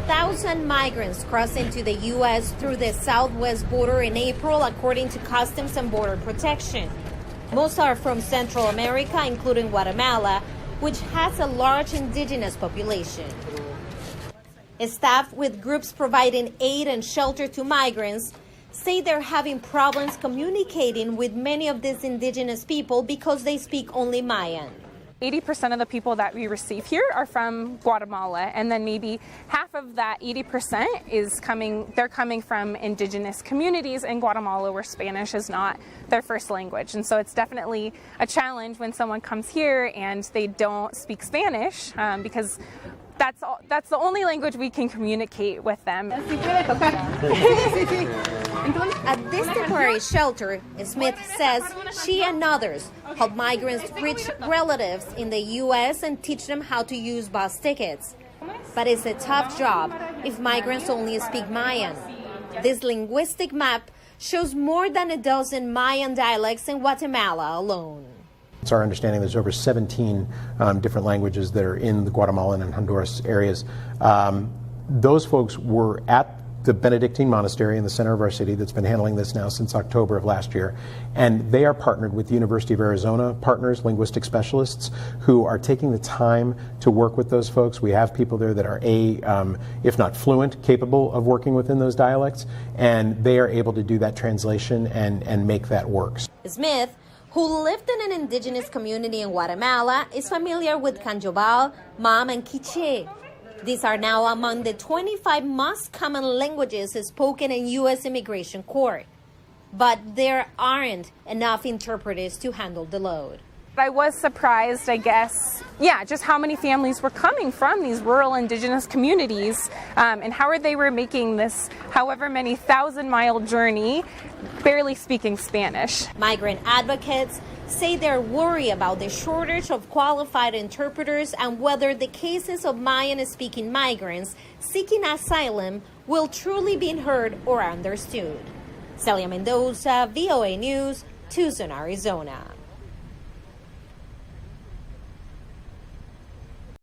1,000 migrants crossed into the U.S. through the southwest border in April, according to Customs and Border Protection. Most are from Central America, including Guatemala, which has a large indigenous population. Staff with groups providing aid and shelter to migrants say they're having problems communicating with many of these indigenous people because they speak only Mayan. 80% of the people that we receive here are from Guatemala, and then maybe half of that 80% they're coming from indigenous communities in Guatemala where Spanish is not their first language. And so it's definitely a challenge when someone comes here and they don't speak Spanish, because that's the only language we can communicate with them. At this temporary shelter, Smith says she and others help migrants reach relatives in the U.S. and teach them how to use bus tickets. But it's a tough job if migrants only speak Mayan. This linguistic map shows more than a dozen Mayan dialects in Guatemala alone. It's our understanding there's over 17 different languages that are in the Guatemalan and Honduras areas. Those folks were at the Benedictine Monastery in the center of our city that's been handling this now since October of last year. And they are partnered with the University of Arizona partners, linguistic specialists, who are taking the time to work with those folks. We have people there that are, if not fluent, capable of working within those dialects, and they are able to do that translation and make that work. Smith, who lived in an indigenous community in Guatemala, is familiar with Canjobal, Mam, and Quiche. These are now among the 25 most common languages spoken in U.S. immigration court. But there aren't enough interpreters to handle the load. I was surprised, I guess, just how many families were coming from these rural indigenous communities, and how they were making this however many 1,000-mile journey barely speaking Spanish. Migrant advocates say they're worried about the shortage of qualified interpreters and whether the cases of Mayan-speaking migrants seeking asylum will truly be heard or understood. Celia Mendoza, VOA News, Tucson, Arizona.